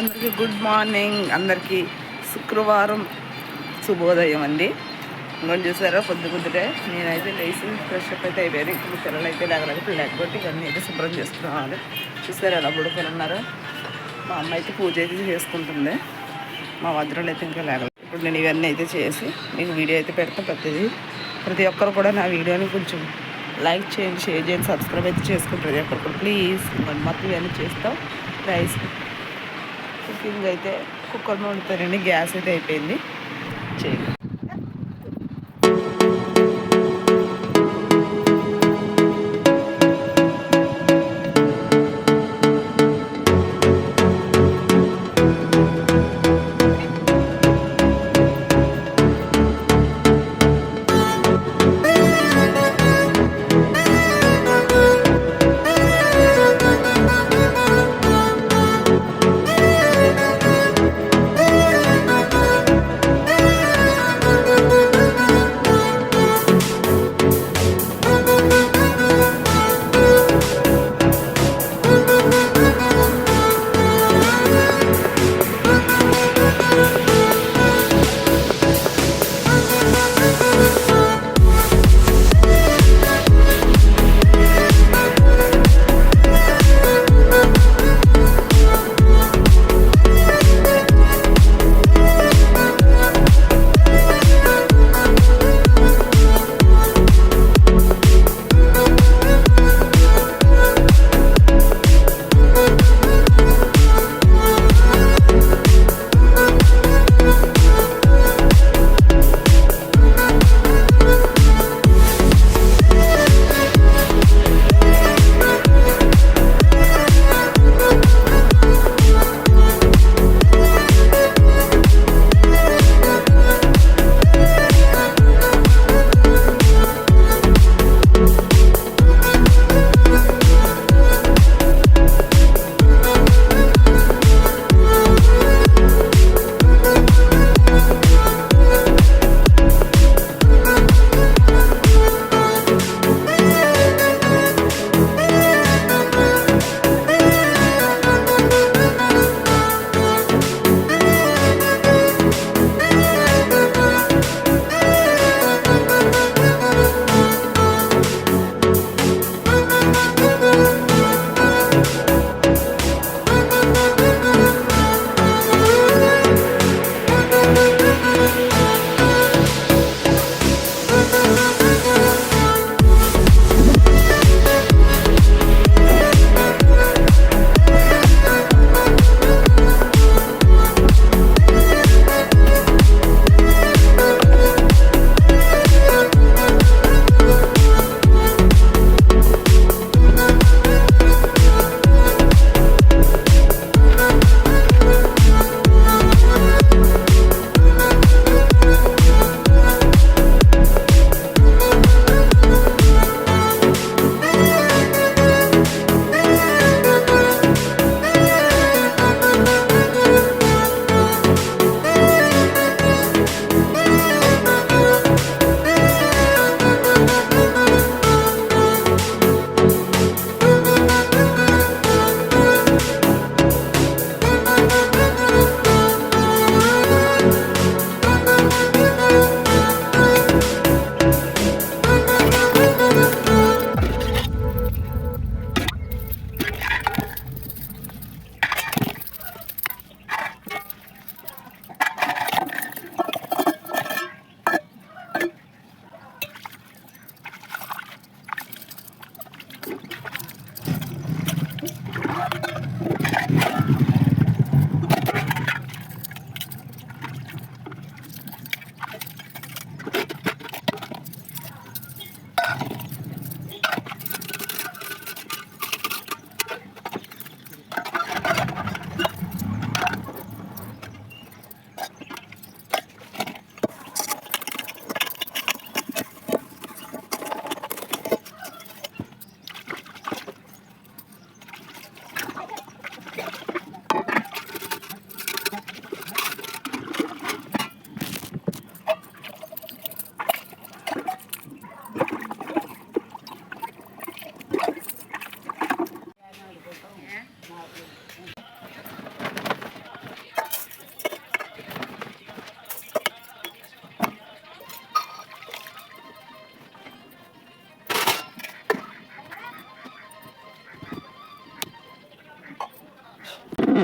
అందరికీ good morning. అందరికీ శుక్రవారం శుభోదయం అండి. ఇంకొని చూసారా పొద్దునే నేనైతే లేచి ఫ్రెష్ అప్ అయితే అయిపోయాను. ఇప్పుడు పిల్లలు అయితే లేకపోతే ఇవన్నీ అయితే శుభ్రం చేసుకున్నాను. చూసారా ఎలా బుడుకొని ఉన్నారు. మా అమ్మ అయితే పూజ అయితే చేసుకుంటుంది. మా వజ్రాలు అయితే ఇంకా లేగలేదు. ఇప్పుడు నేను ఇవన్నీ అయితే చేసి మీకు వీడియో అయితే పెడతా. ప్రతి ఒక్కరు కూడా నా వీడియోని కొంచెం లైక్ చేయండి, షేర్ చేయండి, సబ్స్క్రైబ్ అయితే చేసుకుని ప్రతి ఒక్కరు కూడా ప్లీజ్. మొత్తం ఇవన్నీ చేస్తాం. రైస్ కుకింగ్ అయితే కుక్కర్లో వండుతారండి. గ్యాస్ అయితే అయిపోయింది. చేయండి.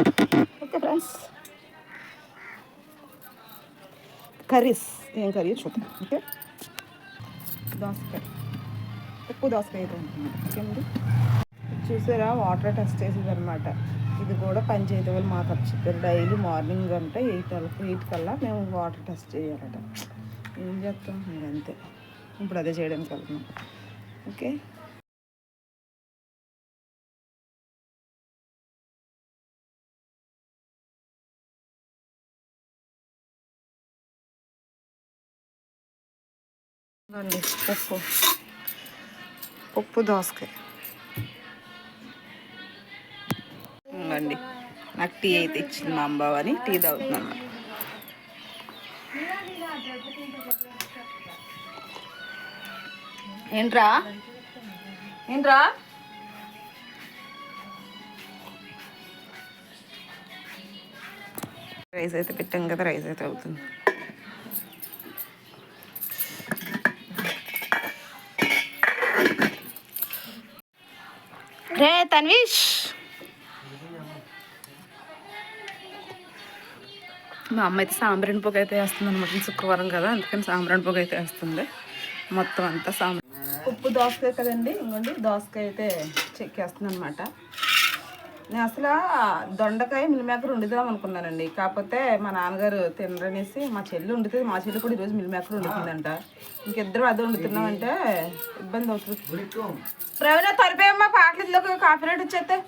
ఓకే ఫ్రెండ్స్, కర్రీస్ ఏం కర్రీ చూద్దాం. ఓకే, దోసకాయ, ఉప్పు దోసకాయ అయితే ఉంటున్నాం. ఓకేనండి, చూసారా వాటర్ టెస్ట్ చేసేది అనమాట. ఇది కూడా పంచాయతీ వాళ్ళు మాకు చెప్పారు, డైలీ మార్నింగ్ అంటే 8 కల్లా మేము వాటర్ టెస్ట్ చేయాలట. ఏం చేస్తాం మీరు, అంతే. ఇప్పుడు అదే చేయడానికి వెళ్తున్నాం. ఓకే, అండి పప్పు దోసకాయ అండి. నాకు టీ అయితే ఇచ్చింది మా అమ్మ అని టీ తాగుతున్నాను. ఏంట్రా ఏంట్రా రైస్ అయితే పెట్టాం కదా, రైస్ అయితే అవుతుంది. రే తన్విష్, మా అమ్మ అయితే సాంబ్రాణి పొగ అయితే వేస్తుంది అనమాట. శుక్రవారం కదా, అందుకని సాంబ్రాణి పొగ అయితే వేస్తుంది. మొత్తం అంతా ఉప్పు దోసకాయ కదండి. ఇంకోండి దోసకాయ అయితే చెక్కేస్తుంది అనమాట. నేను అసలు దొండకాయ మిల్మేకర్ వండుదాం అనుకున్నానండి. కాకపోతే మా నాన్నగారు తినరనేసి మా చెల్లి వండుతుంది. మా చెల్లి కూడా ఈరోజు మిల్మేకర్ వండుతుందంట. ఇంకిద్దరు అదే వండుతున్నామంటే ఇబ్బంది అవుతుంది. ప్రవీణ తరిపోయమ్మా, పాటలలోకి కాఫీ రేట్ వచ్చేస్తే.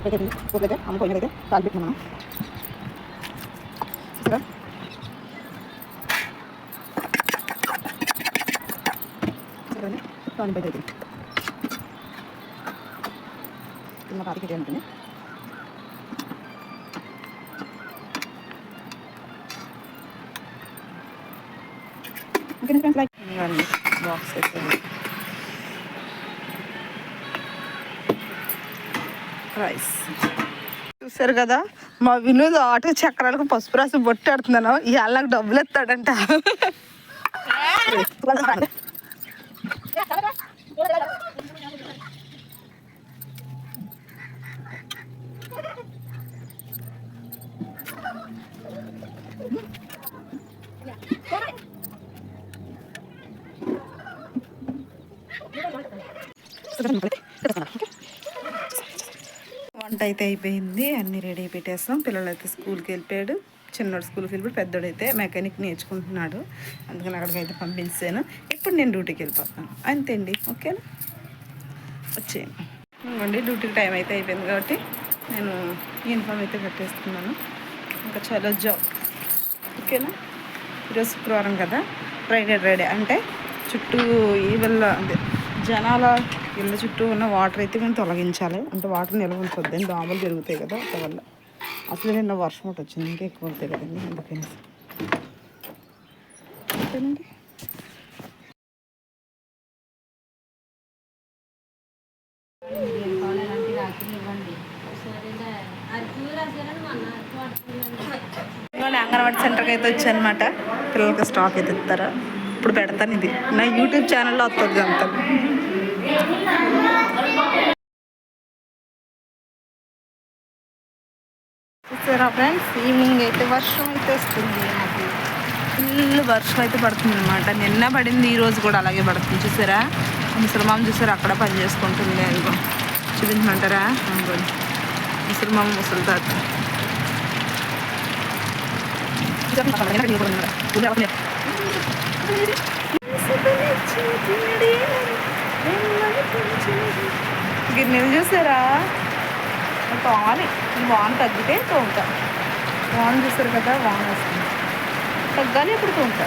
అయితే పోతే అమ్మ పోయిన అయితే కాలు పెట్టినా చూసారా తాలింపు అయితే చిన్న పాతికి ఉంటుంది ఓకే ఫ్రెండ్స్ లైక్ బాక్స్ అయితే రైస్ చూసారు కదా మా వినోద్ ఆటో చక్రాలకు పసుపు రాసి బొట్టు ఆడుతున్నాను ఇవాళ నాకు డబ్బులు ఎత్తాడంట వంట అయితే అయిపోయింది అన్నీ రెడీ పెట్టేస్తాం పిల్లలు అయితే స్కూల్కి వెళ్ళిపోయాడు చిన్నోడు స్కూల్కి వెళ్ళిపోయాడు పెద్దోడైతే మెకానిక్ నేర్చుకుంటున్నాడు అందుకని అక్కడికి అయితే పంపించాను ఇప్పుడు నేను డ్యూటీకి వెళ్ళిపోతాను అంతే అండి ఓకేనా వచ్చేయండి ఇవ్వండి డ్యూటీకి టైం అయితే అయిపోయింది కాబట్టి నేను యూనిఫామ్ అయితే కట్టేస్తున్నాను ఇంకా చాలా జాబ్ ఓకేనా ఈరోజు శుక్రవారం కదా ఫ్రైడే అంటే చుట్టూ ఈ వల్ల అదే జనాల ఇళ్ళ చుట్టూ ఉన్న వాటర్ అయితే మేము తొలగించాలి అంటే వాటర్ నిల్వ ఉంచొద్దని దోమలు పెరుగుతాయి కదా వల్ల అసలు నిన్న వర్షం ఒకటి వచ్చింది ఇంకా ఎక్కువ అవుతాయి కదండి అందుకని ఓకేనండి అంగన్వాడీ సెంటర్కి అయితే వచ్చానమాట పిల్లలకి స్టాక్ అయితే ఇస్తారా ఇప్పుడు పెడతాను ఇది నా యూట్యూబ్ ఛానల్లో వస్తుంది అంతా చూసారా ఫ్రెండ్స్ ఈవినింగ్ అయితే వర్షం అయితే వస్తుంది నాకు ఫుల్ వర్షం అయితే పడుతుంది అనమాట నిన్న పడింది ఈరోజు కూడా అలాగే పడుతుంది చూసారా ముసలిమామ చూసారా అక్కడ పని చేసుకుంటుంది అదిగో చూపించమంటారా అనుకోండి ముసలిమామ ముసలి తాత గిన్నెలు చూసారా తోమాలి వాన తగ్గితే తోముతా వాన చూసారు కదా వాన వస్తుంది తగ్గాలి ఎప్పుడు తోముతా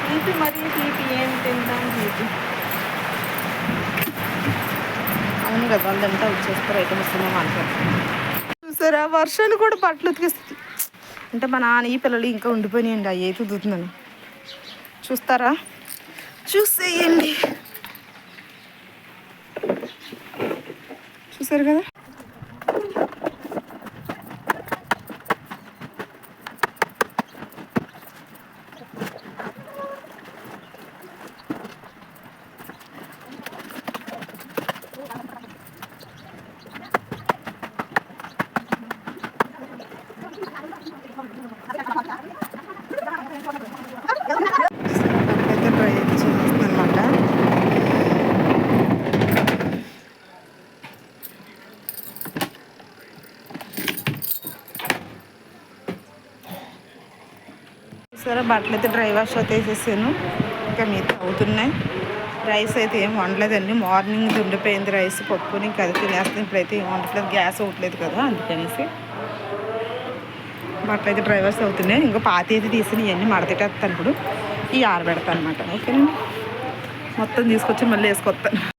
తీపి మరీ తీపి ఏం తింటాం తీపి అవును కదా వాళ్ళంతా వచ్చేస్తారు అయితే ముసలిమా మాట్లాడుతుంది చూసారా వర్షాన్ని కూడా బట్టలు ఉతికిస్తుంది అంటే మా నాన్న ఈ పిల్లలు ఇంకా ఉండిపోయినాయండి అవి అయితే ఉదుతున్నాను చూస్తారా చూసేయండి చూసారు కదా సరే బట్టలు అయితే డ్రై వాష్ అయితే వేసేసాను ఇంకా మిగతా అవుతున్నాయి రైస్ అయితే ఏం వండలేదండి మార్నింగ్ ఉండిపోయింది రైస్ పప్పుని ఇంకా అది తినేస్తుంది ఇప్పుడైతే ఏం వండట్లేదు గ్యాస్ అవ్వట్లేదు కదా అందుకనేసి బట్టలు అయితే డ్రై వాష్ అవుతున్నాయి ఇంకా పాతి అయితే తీసి ఇవన్నీ మడతెట్టేస్తాను ఇప్పుడు ఈ ఆరబెడతాను అనమాట ఓకేనండి మొత్తం తీసుకొచ్చి మళ్ళీ వేసుకొస్తాను